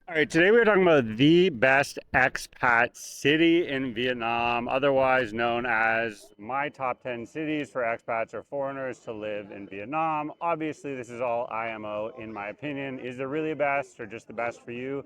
All right, today we're talking about the best expat city in Vietnam, otherwise known as my top 10 cities for expats or foreigners to live in Vietnam. Obviously, this is all IMO, in my opinion. Is it really the best or just the best for you?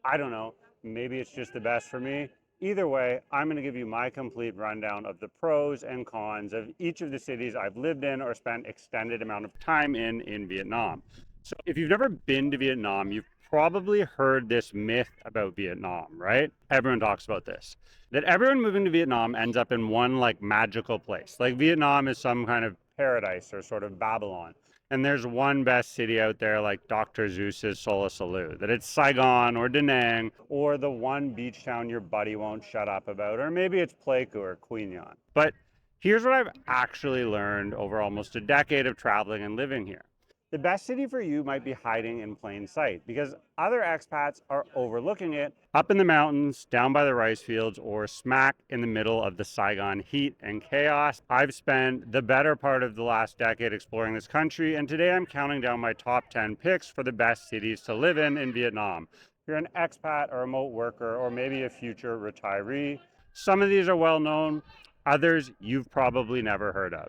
I don't know. Maybe it's just the best for me. Either way, I'm going to give you my complete rundown of the pros and cons of each of the cities I've lived in or spent extended amount of time in Vietnam. So if you've never been to Vietnam, you've probably heard this myth about Vietnam, right? Everyone talks about this. That everyone moving to Vietnam ends up in one like magical place. Like Vietnam is some kind of paradise or sort of Babylon. And there's one best city out there like Dr. Seuss's Sola Salud, that it's Saigon or Da Nang or the one beach town your buddy won't shut up about, or maybe it's Pleiku or Quy Nhon. But here's what I've actually learned over almost a decade of traveling and living here. The best city for you might be hiding in plain sight because other expats are overlooking it up in the mountains, down by the rice fields, or smack in the middle of the Saigon heat and chaos. I've spent the better part of the last decade exploring this country, and today I'm counting down my top 10 picks for the best cities to live in Vietnam. If you're an expat, a remote worker, or maybe a future retiree, some of these are well known, others you've probably never heard of.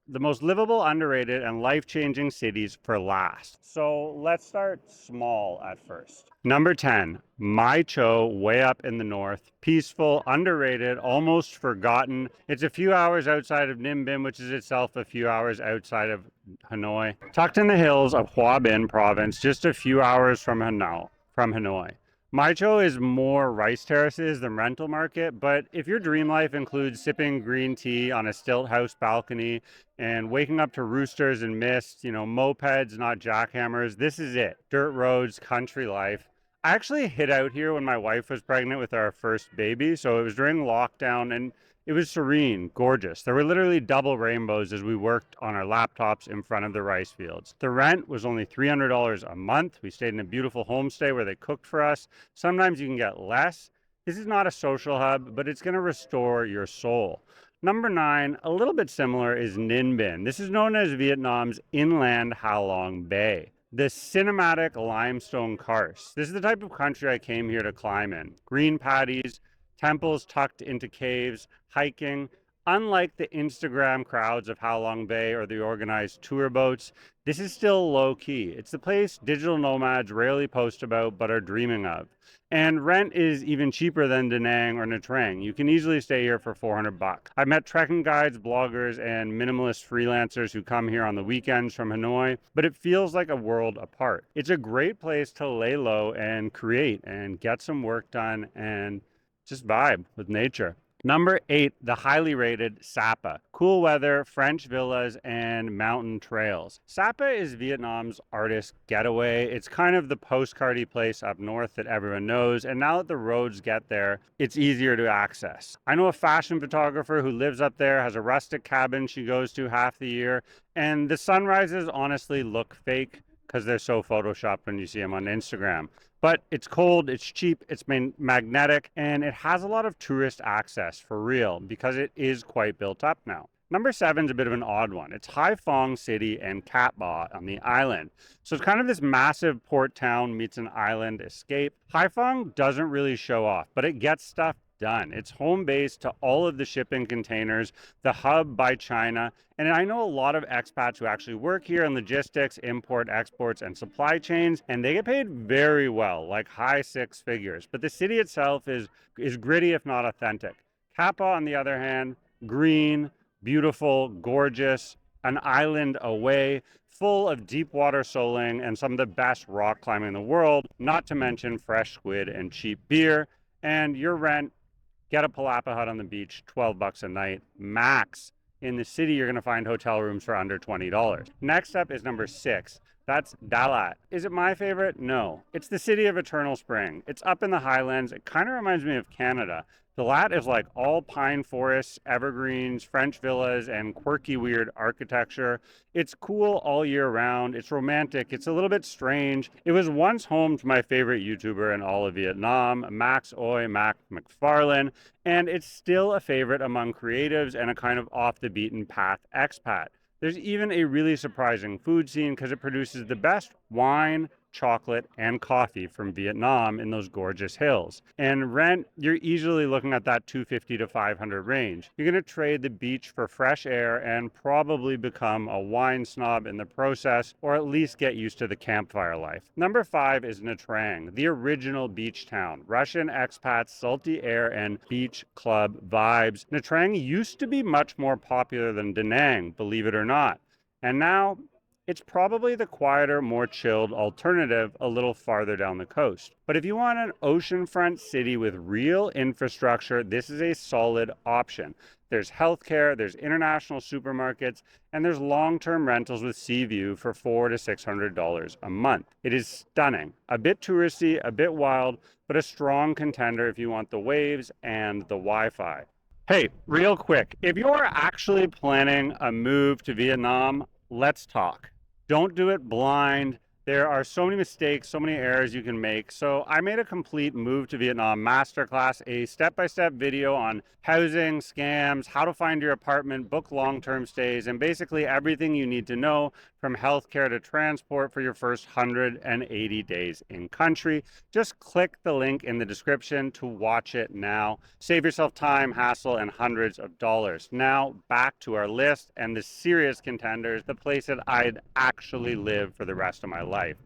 The most livable, underrated, and life-changing cities for last. So let's start small at first. Number 10, Mai Cho, way up in the north. Peaceful, underrated, almost forgotten. It's a few hours outside of Ninh Binh, which is itself a few hours outside of Hanoi. Tucked in the hills of Hoa Binh province, just a few hours from Hanoi. Mai Cho is more rice terraces than rental market, but if your dream life includes sipping green tea on a stilt house balcony and waking up to roosters and mist, mopeds, not jackhammers, this is it. Dirt roads, country life. I actually hid out here when my wife was pregnant with our first baby, so it was during lockdown and it was serene, gorgeous. There were literally double rainbows as we worked on our laptops in front of the rice fields. The rent was only $300 a month. We stayed in a beautiful homestay where they cooked for us. Sometimes you can get less. This is not a social hub, but it's going to restore your soul. Number 9, a little bit similar, is Ninh Binh. This is known as Vietnam's inland Ha Long Bay. The cinematic limestone karst. This is the type of country I came here to climb in. Green paddies, temples tucked into caves, hiking. Unlike the Instagram crowds of Ha Long Bay or the organized tour boats, this is still low key. It's the place digital nomads rarely post about but are dreaming of. And rent is even cheaper than Da Nang or Nha Trang. You can easily stay here for $400. I've met trekking guides, bloggers, and minimalist freelancers who come here on the weekends from Hanoi, but it feels like a world apart. It's a great place to lay low and create and get some work done and just vibe with nature. Number 8, the highly rated Sapa. Cool weather, French villas, and mountain trails. Sapa is Vietnam's artist getaway. It's kind of the postcardy place up north that everyone knows, and now that the roads get there, it's easier to access. I know a fashion photographer who lives up there, has a rustic cabin she goes to half the year, and the sunrises honestly look fake because they're so photoshopped when you see them on Instagram. But it's cold, it's cheap, it's magnetic, and it has a lot of tourist access for real because it is quite built up now. Number 7 is a bit of an odd one. It's Hai Phong City and Cat Ba on the island. So it's kind of this massive port town meets an island escape. Hai Phong doesn't really show off, but it gets stuff done. It's home base to all of the shipping containers, the hub by China. And I know a lot of expats who actually work here in logistics, import, exports, and supply chains, and they get paid very well, like high six figures. But the city itself is gritty, if not authentic. Kappa, on the other hand, green, beautiful, gorgeous, an island away, full of deep water soling and some of the best rock climbing in the world, not to mention fresh squid and cheap beer. And your rent, get a palapa hut on the beach, $12 a night max. In the city, you're going to find hotel rooms for under $20. Next up is number 6. That's Dalat. Is it my favorite? No. It's the city of eternal spring. It's up in the highlands. It kind of reminds me of Canada. Dalat is like all pine forests, evergreens, French villas, and quirky, weird architecture. It's cool all year round. It's romantic. It's a little bit strange. It was once home to my favorite YouTuber in all of Vietnam, Max Oi Mac McFarlane, and it's still a favorite among creatives and a kind of off the beaten path expat. There's even a really surprising food scene because it produces the best wine, chocolate, and coffee from Vietnam in those gorgeous hills. And rent, you're easily looking at that 250 to 500 range. You're going to trade the beach for fresh air and probably become a wine snob in the process, or at least get used to the campfire life. Number 5 is Nha Trang, the original beach town. Russian expats, salty air, and beach club vibes. Nha Trang used to be much more popular than Da Nang, believe it or not. And now it's probably the quieter, more chilled alternative a little farther down the coast. But if you want an oceanfront city with real infrastructure, this is a solid option. There's healthcare, there's international supermarkets, and there's long-term rentals with sea view for $400 to $600 a month. It is stunning, a bit touristy, a bit wild, but a strong contender if you want the waves and the Wi-Fi. Hey, real quick, if you're actually planning a move to Vietnam, let's talk. Don't do it blind. There are so many mistakes, so many errors you can make. So I made a complete move to Vietnam masterclass, a step-by-step video on housing, scams, how to find your apartment, book long-term stays, and basically everything you need to know from healthcare to transport for your first 180 days in country. Just click the link in the description to watch it now. Save yourself time, hassle, and hundreds of dollars. Now back to our list and the serious contenders, the place that I'd actually live for the rest of my life.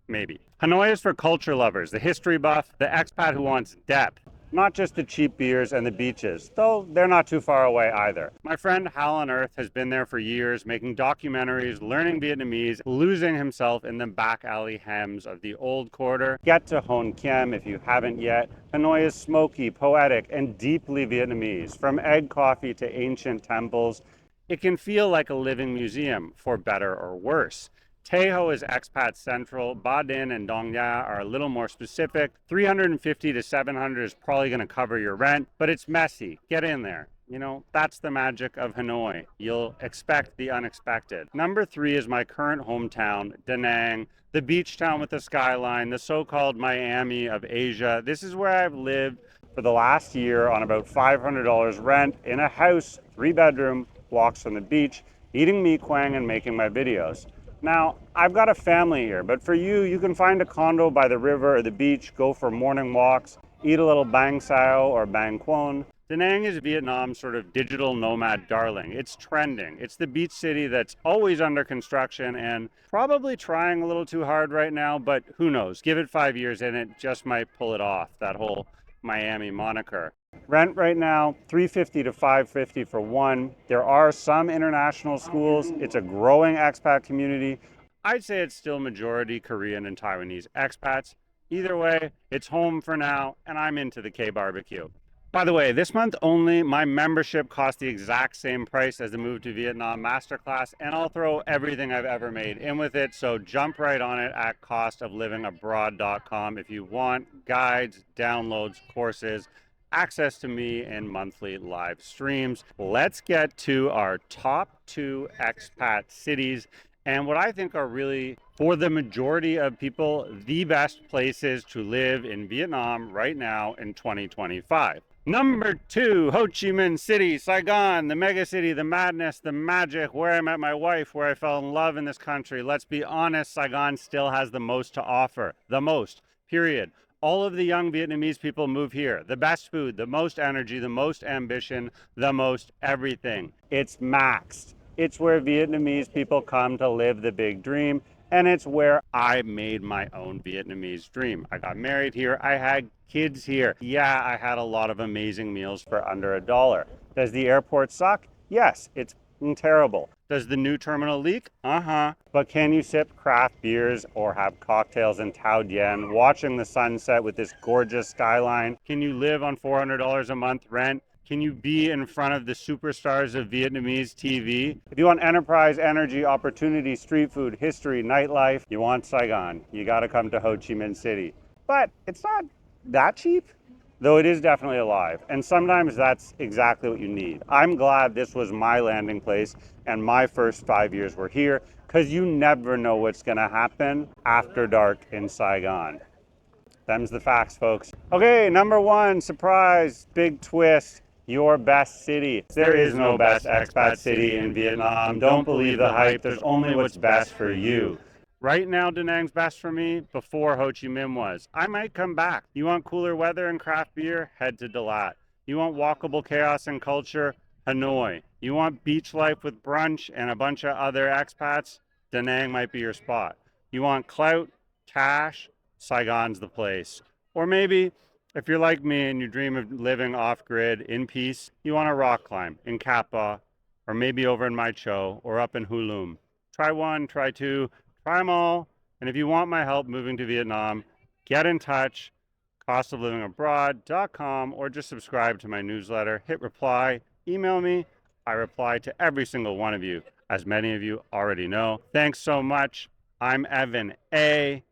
Maybe. Hanoi is for culture lovers, the history buff, the expat who wants depth, not just the cheap beers and the beaches, though they're not too far away either. My friend Hal on Earth has been there for years, making documentaries, learning Vietnamese, losing himself in the back alley hems of the old quarter. Get to Hon Kiem if you haven't yet. Hanoi is smoky, poetic, and deeply Vietnamese. From egg coffee to ancient temples, it can feel like a living museum, for better or worse. Tay Ho is expat central. Ba Dinh and Dong Nha are a little more specific. 350 to 700 is probably going to cover your rent, but it's messy. Get in there. You know, that's the magic of Hanoi. You'll expect the unexpected. Number 3 is my current hometown, Da Nang, the beach town with the skyline, the so-called Miami of Asia. This is where I've lived for the last year on about $500 rent in a house, 3-bedroom, walks from the beach, eating mee quang and making my videos. Now, I've got a family here, but for you, you can find a condo by the river or the beach, go for morning walks, eat a little bang sao or bang quon. Da Nang is Vietnam's sort of digital nomad darling. It's trending. It's the beach city that's always under construction and probably trying a little too hard right now, but who knows? Give it 5 years and it just might pull it off, that whole Miami moniker. Rent right now, $350 to $550 for one. There are some international schools. It's a growing expat community. I'd say it's still majority Korean and Taiwanese expats. Either way, it's home for now, and I'm into the K-barbecue. By the way, this month only, my membership cost the exact same price as the Move to Vietnam Masterclass, and I'll throw everything I've ever made in with it, so jump right on it at costoflivingabroad.com if you want guides, downloads, courses, access to me, and monthly live streams. Let's get to our top 2 expat cities and what I think are really, for the majority of people, the best places to live in Vietnam right now in 2025. Number 2, Ho Chi Minh City, Saigon, the mega city, the madness, the magic, where I met my wife, where I fell in love in this country. Let's be honest, Saigon still has the most to offer. The most, period. All of the young Vietnamese people move here. The best food, the most energy, the most ambition, the most everything. It's maxed. It's where Vietnamese people come to live the big dream, and it's where I made my own Vietnamese dream. I got married here. I had kids here. Yeah, I had a lot of amazing meals for under $1. Does the airport suck? Yes, it's terrible. Does the new terminal leak? But can you sip craft beers or have cocktails in Thao Dien, watching the sunset with this gorgeous skyline? Can you live on $400 a month rent? Can you be in front of the superstars of Vietnamese TV? If you want enterprise, energy, opportunity, street food, history, nightlife, you want Saigon. You got to come to Ho Chi Minh City. But it's not that cheap, though it is definitely alive. And sometimes that's exactly what you need. I'm glad this was my landing place and my first 5 years were here, because you never know what's going to happen after dark in Saigon. Them's the facts, folks. Okay, number 1, surprise, big twist. Your best city. There is no best expat city in Vietnam. Don't believe the hype. There's only what's best for you. Right now, Da Nang's best for me. Before Ho Chi Minh was. I might come back. You want cooler weather and craft beer? Head to Dalat. You want walkable chaos and culture? Hanoi. You want beach life with brunch and a bunch of other expats? Da Nang might be your spot. You want clout? Cash? Saigon's the place. Or maybe, if you're like me and you dream of living off grid in peace, you want to rock climb in Kappa, or maybe over in Mai Chau, or up in Hulum. Try one, try two, try them all. And if you want my help moving to Vietnam, get in touch, costoflivingabroad.com, or just subscribe to my newsletter. Hit reply, email me. I reply to every single one of you, as many of you already know. Thanks so much. I'm Evan A.